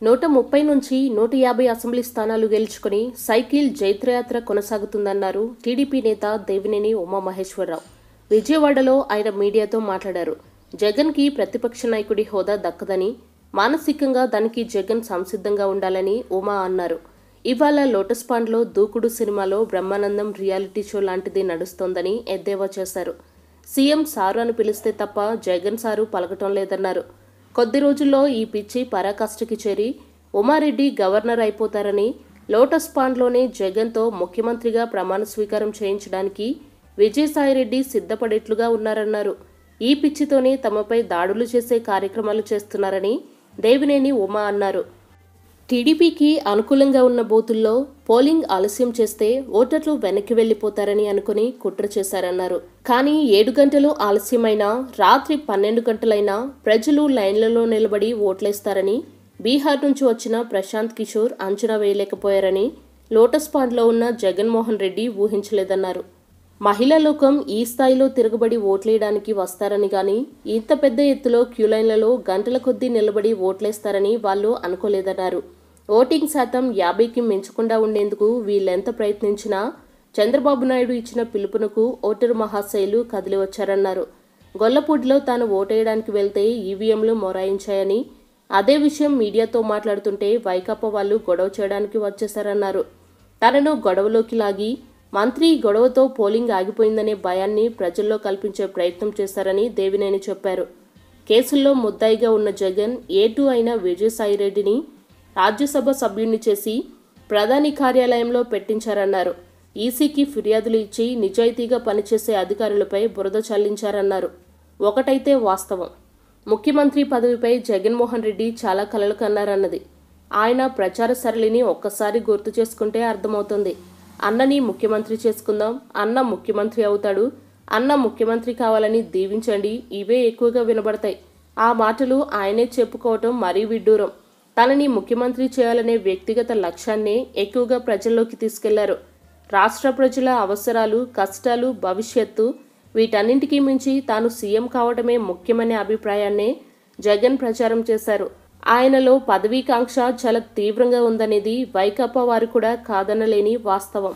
130 నుంచి 150 అసెంబ్లీ స్థానాలు గెలుచుకుని cycle జైత్రయాత్ర కొనసాగుతుందన్నారు TDP నేత దేవినేని ఉమామహేశ్వరరావు. విజయవాడలో ఆయన మీడియాతో మాట్లాడారు. జగన్కి ప్రతిపక్ష నాయకుడి హోదా దక్కదని, మానసికంగా దానికి జగన్ సంసిద్ధంగా ఉండాలని ఉమా అన్నారు. ఇవాళ లోటస్ పాండ్లో దూకుడు సినిమాలో బ్రహ్మానందం రియాలిటీ షో లాంటిది నడుస్తోందని ఎద్దేవా చేశారు. సీఎం సారు అని పిలిస్తే తప్ప జగన్ సారు పలకటం లేదన్నారు. కొద్ది రోజుల్లో ఈ పిచ్చి పరాకాష్ఠకి చేరి ఉమారెడ్డి గవర్నర్ అయిపోతారని, లోటస్ పాండ్లోనే జగన్తో ముఖ్యమంత్రిగా ప్రమాణ స్వీకారం చేయించడానికి విజయసాయిరెడ్డి సిద్ధపడేట్లుగా ఉన్నారన్నారు. ఈ పిచ్చితోనే తమపై దాడులు చేసే కార్యక్రమాలు చేస్తున్నారని దేవినేని ఉమా అన్నారు. టీడీపీకి అనుకూలంగా ఉన్న బూతుల్లో పోలింగ్ ఆలస్యం చేస్తే ఓటర్లు వెనక్కి వెళ్లిపోతారని అనుకుని కుట్ర చేశారన్నారు. కానీ 7 గంటలు ఆలస్యమైనా, రాత్రి 12 గంటలైనా ప్రజలు లైన్లలో నిలబడి ఓట్లేస్తారని బీహార్ నుంచి వచ్చిన ప్రశాంత్ కిషోర్ అంచనా వేయలేకపోయారని లోటస్ పాండ్లో ఉన్న జగన్మోహన్ రెడ్డి ఊహించలేదన్నారు. మహిళా లోకం ఈ స్థాయిలో తిరగబడి ఓట్లేయడానికి వస్తారని గాని, ఇంత పెద్ద ఎత్తులో క్యూలైన్లలో గంటల కొద్దీ నిలబడి ఓట్లేస్తారని వాళ్ళు అనుకోలేదన్నారు. ఓటింగ్ శాతం 50కి మించకుండా ఉండేందుకు వీళ్ళెంత ప్రయత్నించినా చంద్రబాబు నాయుడు ఇచ్చిన పిలుపునకు ఓటరు మహాశయులు కదిలి వచ్చారన్నారు. గొల్లపూడిలో తాను ఓటేయడానికి వెళ్తే ఈవీఎంలు మొరాయించాయని, అదే విషయం మీడియాతో మాట్లాడుతుంటే వైకాపా వాళ్ళు గొడవ చేయడానికి వచ్చేశారన్నారు. తనను గొడవలోకి లాగి మంత్రి గొడవతో పోలింగ్ ఆగిపోయిందనే భయాన్ని ప్రజల్లో కల్పించే ప్రయత్నం చేశారని దేవినేని చెప్పారు. కేసుల్లో ముద్దాయిగా ఉన్న జగన్ A2 అయిన విజయసాయిరెడ్డిని రాజ్యసభ సభ్యుణ్ణి చేసి ప్రధాని కార్యాలయంలో పెట్టించారన్నారు. ఈసీకి ఫిర్యాదులు ఇచ్చి నిజాయితీగా పనిచేసే అధికారులపై బురద చల్లించారన్నారు. ఒకటైతే వాస్తవం, ముఖ్యమంత్రి పదవిపై జగన్మోహన్ రెడ్డి చాలా కలలు కన్నారన్నది ఆయన ప్రచార సరళిని ఒక్కసారి గుర్తు చేసుకుంటే అర్థమవుతుంది. అన్నని ముఖ్యమంత్రి చేసుకుందాం, అన్న ముఖ్యమంత్రి అవుతాడు, అన్న ముఖ్యమంత్రి కావాలని దీవించండి, ఇవే ఎక్కువగా వినబడతాయి. ఆ మాటలు ఆయనే చెప్పుకోవటం మరీ విడ్డూరం. తనని ముఖ్యమంత్రి చేయాలనే వ్యక్తిగత లక్ష్యాన్నే ఎక్కువగా ప్రజల్లోకి తీసుకెళ్లారు. రాష్ట్ర ప్రజల అవసరాలు, కష్టాలు, భవిష్యత్తు వీటన్నింటికీ మించి తాను సీఎం కావడమే ముఖ్యమనే అభిప్రాయాన్నే జగన్ ప్రచారం చేశారు. ఆయనలో పదవీకాంక్ష చాలా తీవ్రంగా ఉందనేది వైకాపా వారు కూడా కాదనలేని వాస్తవం.